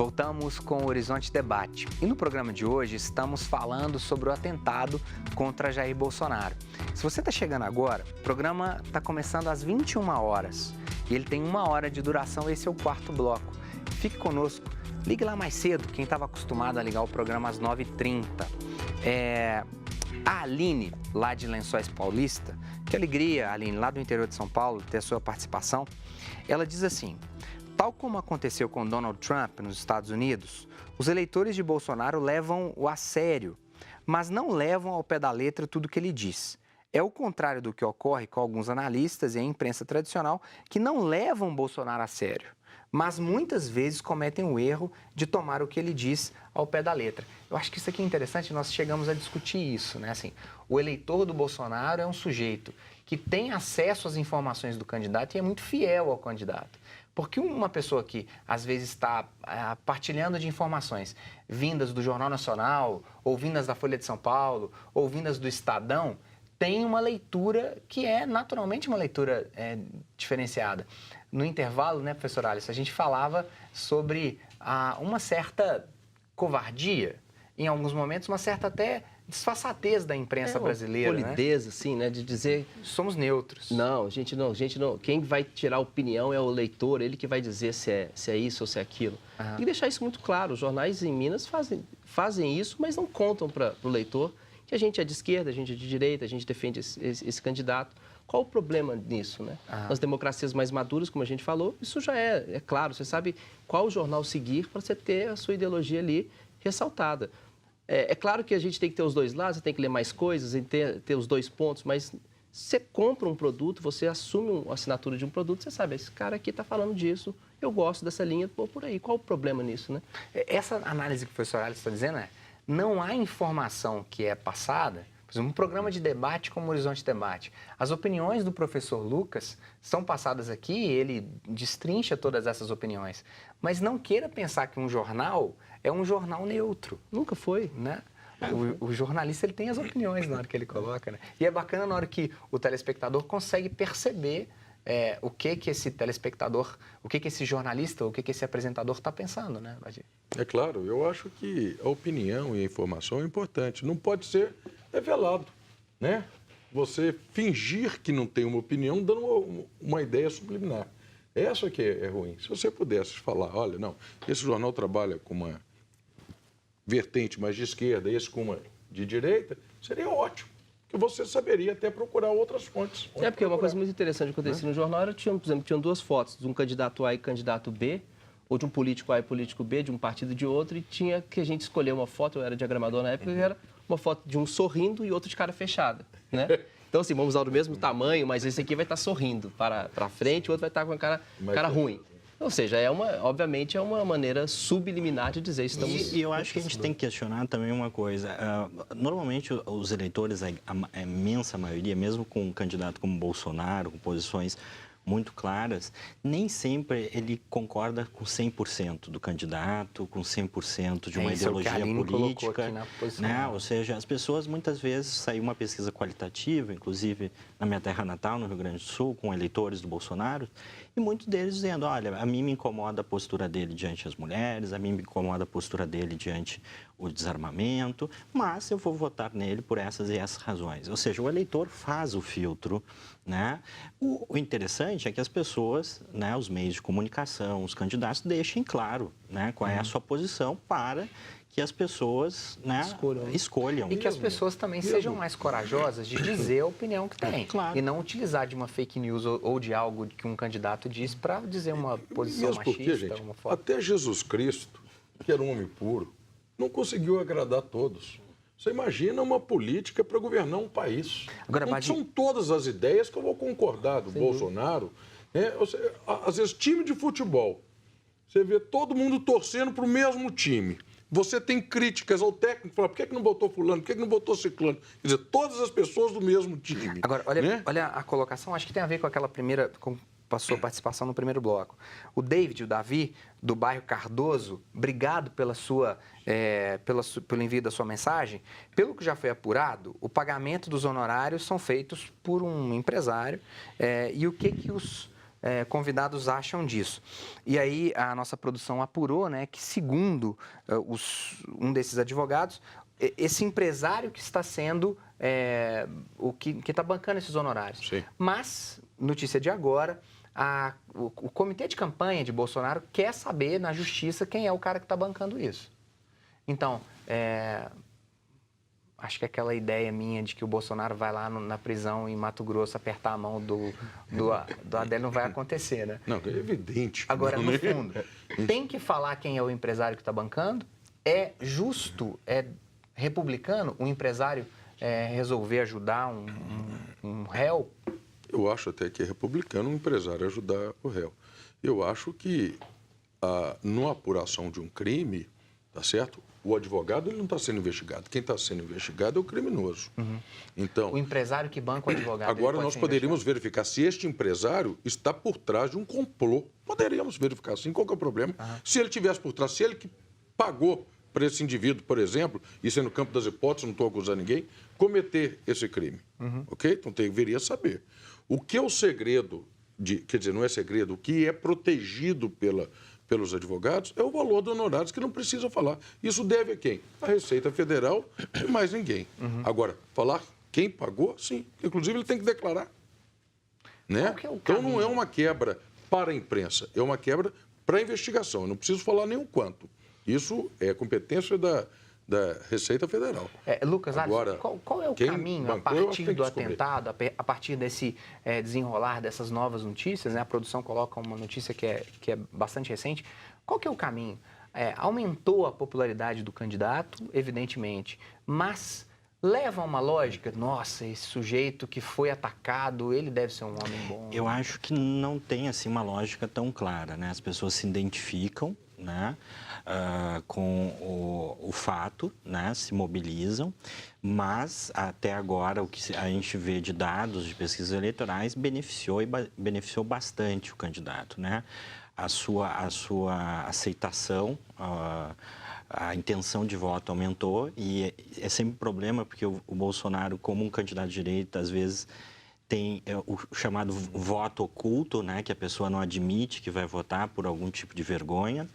Voltamos com o Horizonte Debate e no programa de hoje estamos falando sobre o atentado contra Jair Bolsonaro. Se você está chegando agora, o programa está começando às 21 horas e ele tem 1 hora de duração, esse é o quarto bloco. Fique conosco, ligue lá mais cedo, quem estava acostumado a ligar o programa às 9h30. A Aline, lá de Lençóis Paulista, que alegria, Aline, lá do interior de São Paulo, ter a sua participação, ela diz assim: tal como aconteceu com Donald Trump nos Estados Unidos, os eleitores de Bolsonaro levam-o a sério, mas não levam ao pé da letra tudo o que ele diz. É o contrário do que ocorre com alguns analistas e a imprensa tradicional que não levam Bolsonaro a sério, mas muitas vezes cometem o erro de tomar o que ele diz ao pé da letra. Eu acho que isso aqui é interessante, nós chegamos a discutir isso, né? Assim, o eleitor do Bolsonaro é um sujeito que tem acesso às informações do candidato e é muito fiel ao candidato. Porque uma pessoa que, às vezes, está partilhando de informações vindas do Jornal Nacional, ou vindas da Folha de São Paulo, ou vindas do Estadão, tem uma leitura que é, naturalmente, uma leitura diferenciada. No intervalo, né, professor Alice, a gente falava sobre uma certa covardia, em alguns momentos, uma certa até disfarçatez da imprensa brasileira, polidez, né? Assim, né? De dizer... Somos neutros. Não, gente não. Quem vai tirar a opinião é o leitor, ele que vai dizer se é isso ou se é aquilo. Tem que deixar isso muito claro. Os jornais em Minas fazem isso, mas não contam para o leitor que a gente é de esquerda, a gente é de direita, a gente defende esse candidato. Qual o problema nisso, né? Nas democracias mais maduras, como a gente falou, isso já é claro. Você sabe qual jornal seguir para você ter a sua ideologia ali ressaltada. É claro que a gente tem que ter os dois lados, você tem que ler mais coisas, ter os dois pontos, mas você compra um produto, você assume a assinatura de um produto, você sabe, esse cara aqui está falando disso, eu gosto dessa linha, vou por aí. Qual o problema nisso, né? Essa análise que o professor Alice está dizendo não há informação que é passada, por exemplo, um programa de debate como o Horizonte Debate. As opiniões do professor Lucas são passadas aqui, ele destrincha todas essas opiniões, mas não queira pensar que um jornal é um jornal neutro. Nunca foi. Né? O jornalista ele tem as opiniões na hora que ele coloca, né? E é bacana na hora que o telespectador consegue perceber o que esse telespectador, o que esse jornalista, o que esse apresentador está pensando, né, Vadir? É claro, eu acho que a opinião e a informação é importante. Não pode ser revelado, né? Você fingir que não tem uma opinião dando uma ideia subliminar. Essa que é ruim. Se você pudesse falar, olha, não, esse jornal trabalha com uma vertente mais de esquerda, esse com uma de direita, seria ótimo. Que você saberia até procurar outras fontes. Porque uma coisa muito interessante que acontecia no jornal era, por exemplo, tinham duas fotos, de um candidato A e candidato B, ou de um político A e político B, de um partido e de outro, e tinha que a gente escolher uma foto, eu era diagramador na época, que era uma foto de um sorrindo e outro de cara fechada, né? Então, assim, vamos usar do mesmo tamanho, mas esse aqui vai estar sorrindo para frente, o outro vai estar com a cara ruim. Ou seja, obviamente é uma maneira subliminar de dizer estamos... E eu acho que a gente tem que questionar também uma coisa. Normalmente, os eleitores, a imensa maioria, mesmo com um candidato como Bolsonaro, com posições muito claras, nem sempre ele concorda com 100% do candidato, com 100% de uma ideologia política, né? Ou seja, as pessoas muitas vezes, saiu uma pesquisa qualitativa, inclusive na minha terra natal, no Rio Grande do Sul, com eleitores do Bolsonaro, e muitos deles dizendo, olha, a mim me incomoda a postura dele diante das mulheres, a mim me incomoda a postura dele diante o desarmamento, mas eu vou votar nele por essas e essas razões. Ou seja, o eleitor faz o filtro, né? O interessante é que as pessoas, né, os meios de comunicação, os candidatos, deixem claro, né, qual é a sua posição para que as pessoas, né, escolham. E que as pessoas também sejam mais corajosas de dizer a opinião que tem. Claro. E não utilizar de uma fake news ou de algo que um candidato diz para dizer uma posição machista. Porque, gente, homofóbica. até Jesus Cristo, que era um homem puro, não conseguiu agradar todos. Você imagina uma política para governar um país. Agora, não são todas as ideias que eu vou concordar do Bolsonaro. Às vezes, time de futebol, você vê todo mundo torcendo para o mesmo time. Você tem críticas ao técnico, fala, por que não botou fulano, por que não botou ciclano? Quer dizer, todas as pessoas do mesmo time. Agora, olha a colocação, acho que tem a ver com aquela primeira... com a sua participação no primeiro bloco. O David, o Davi, do bairro Cardoso, obrigado pelo envio da sua mensagem. Pelo que já foi apurado, o pagamento dos honorários são feitos por um empresário. E o que os convidados acham disso. E aí a nossa produção apurou, né, que segundo um desses advogados, esse empresário que está sendo o que está bancando esses honorários. Sim. Mas, notícia de agora, o comitê de campanha de Bolsonaro quer saber na justiça quem é o cara que está bancando isso. Então, acho que aquela ideia minha de que o Bolsonaro vai lá na prisão em Mato Grosso apertar a mão do Adélio não vai acontecer, né? Não, é evidente. Agora, não, no né? fundo, tem que falar quem é o empresário que está bancando? É justo, é republicano o empresário resolver ajudar um réu? Eu acho até que é republicano o empresário ajudar o réu. Eu acho que, numa apuração de um crime, tá certo? O advogado ele não está sendo investigado. Quem está sendo investigado é o criminoso. Então, O empresário que banca o advogado. agora ele nós pode ser poderíamos verificar se este empresário está por trás de um complô. Poderíamos verificar sim, qual que é o problema? Se ele tivesse por trás, se ele que pagou para esse indivíduo, por exemplo, isso é no campo das hipóteses, não estou acusando ninguém, cometer esse crime. Ok? Então deveria saber. O que é o segredo, quer dizer, não é segredo, o que é protegido pelos advogados é o valor dos honorários, que não precisa falar. Isso deve a quem? A Receita Federal e mais ninguém. Agora, falar quem pagou, sim. Inclusive, ele tem que declarar. Né? Qual que é o Então, não é caminho? uma quebra para a imprensa, é uma quebra para a investigação. Eu não preciso falar nem o quanto. Isso é competência da Receita Federal. Lucas, Agora, qual é o quem caminho a bancou, eu acho que partir tem que do descobrir. atentado, a partir desse desenrolar dessas novas notícias, né? A produção coloca uma notícia que é bastante recente. Qual que é o caminho? Aumentou a popularidade do candidato, evidentemente, mas leva a uma lógica, nossa, esse sujeito que foi atacado, ele deve ser um homem bom. Eu acho que não tem assim uma lógica tão clara, né? As pessoas se identificam, né, com o fato, né, se mobilizam, mas até agora o que a gente vê de dados de pesquisas eleitorais beneficiou bastante o candidato, né? A sua aceitação, a intenção de voto aumentou e é sempre um problema porque o Bolsonaro, como um candidato de direita, às vezes tem o chamado voto oculto, né, que a pessoa não admite que vai votar por algum tipo de vergonha.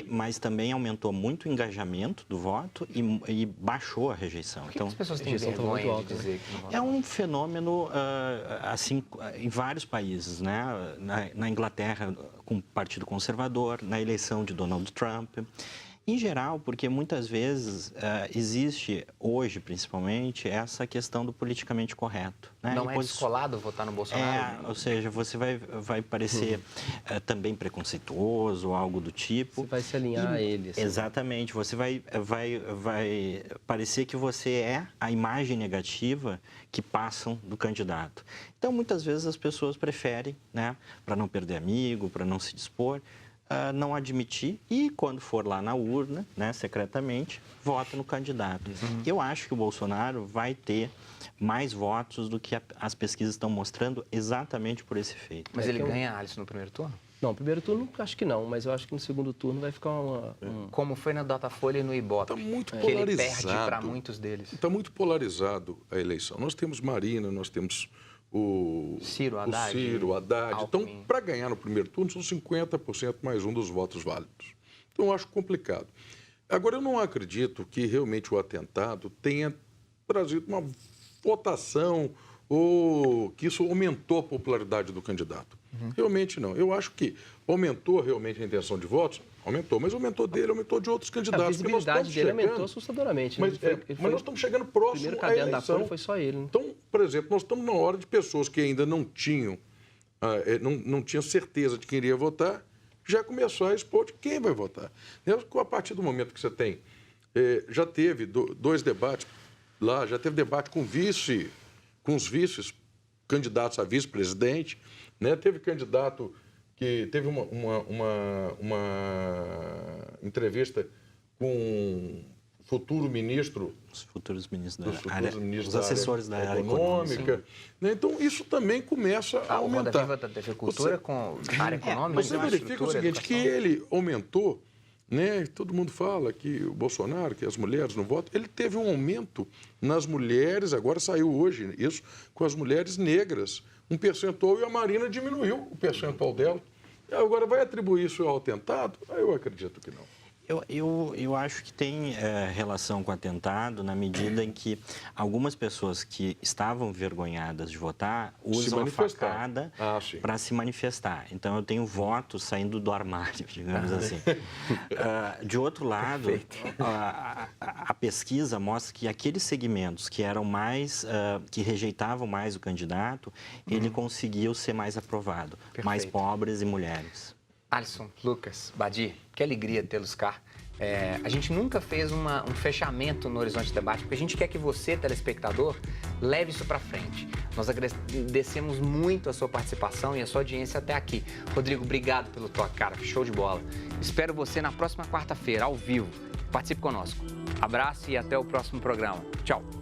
Mas também aumentou muito o engajamento do voto e baixou a rejeição. Por que as pessoas têm rejeição tá muito vergonha de alta, né? dizer que não votam? É um fenômeno, assim, em vários países, né? Na Inglaterra, com o Partido Conservador, na eleição de Donald Trump. Em geral, porque muitas vezes existe, hoje principalmente, essa questão do politicamente correto. Né? Não é descolado votar no Bolsonaro? Ou seja, você vai parecer também preconceituoso ou algo do tipo. Você vai se alinhar a ele. Assim. Exatamente. Você vai parecer que você é a imagem negativa que passam do candidato. Então, muitas vezes as pessoas preferem, né, para não perder amigo, para não se dispor, não admitir e, quando for lá na urna, né, secretamente, vota no candidato. Eu acho que o Bolsonaro vai ter mais votos do que as pesquisas estão mostrando exatamente por esse efeito. Mas ele ganha, Alisson, no primeiro turno? Não, primeiro turno acho que não, mas eu acho que no segundo turno vai ficar Como foi na Datafolha e no Ibope. Está muito que ele polarizado. perde para muitos deles. Está muito polarizado a eleição. Nós temos Marina, nós temos o Ciro Haddad. Haddad. Então, Alckmin. para ganhar no primeiro turno, são 50% mais um dos votos válidos. Então, eu acho complicado. Agora, eu não acredito que realmente o atentado tenha trazido uma votação ou que isso aumentou a popularidade do candidato. Realmente não. Eu acho que aumentou realmente a intenção de votos, aumentou, mas aumentou dele, aumentou de outros candidatos. A visibilidade dele aumentou chegando, assustadoramente. mas, né? mas nós estamos chegando O próximo primeiro à caderno da eleição. Folha foi só ele. Né? Então, por exemplo, nós estamos na hora de pessoas que ainda não tinham, não tinham certeza de quem iria votar, já começou a expor de quem vai votar. A partir do momento que você tem, já teve dois debates lá, já teve debate com os vices, candidatos a vice-presidente, né? Teve candidato que teve uma entrevista com o futuro ministro... Os futuros ministros Dos da futuros área, ministros os assessores da área econômica. Né? Então, isso também começa a O Roda aumentar. Viva da TV Cultura com a área econômica. Mas você verifica o infraestrutura, seguinte, que educação. ele aumentou, né? Todo mundo fala que o Bolsonaro, que as mulheres não votam. Ele teve um aumento nas mulheres, agora saiu hoje isso, com as mulheres negras, um percentual, e a Marina diminuiu o percentual dela. Agora, vai atribuir isso ao atentado? Eu acredito que não. Eu acho que tem relação com o atentado na medida em que algumas pessoas que estavam envergonhadas de votar usam a facada para se manifestar. Então, eu tenho votos saindo do armário, digamos assim. De outro lado, a pesquisa mostra que aqueles segmentos que eram mais, que rejeitavam mais o candidato, ele conseguiu ser mais aprovado. Perfeito. Mais pobres e mulheres. Alisson, Lucas, Badi, que alegria tê-los cá. A gente nunca fez um fechamento no Horizonte Debate, porque a gente quer que você, telespectador, leve isso para frente. Nós agradecemos muito a sua participação e a sua audiência até aqui. Rodrigo, obrigado pelo toque, cara, show de bola. Espero você na próxima quarta-feira, ao vivo. Participe conosco. Abraço e até o próximo programa. Tchau.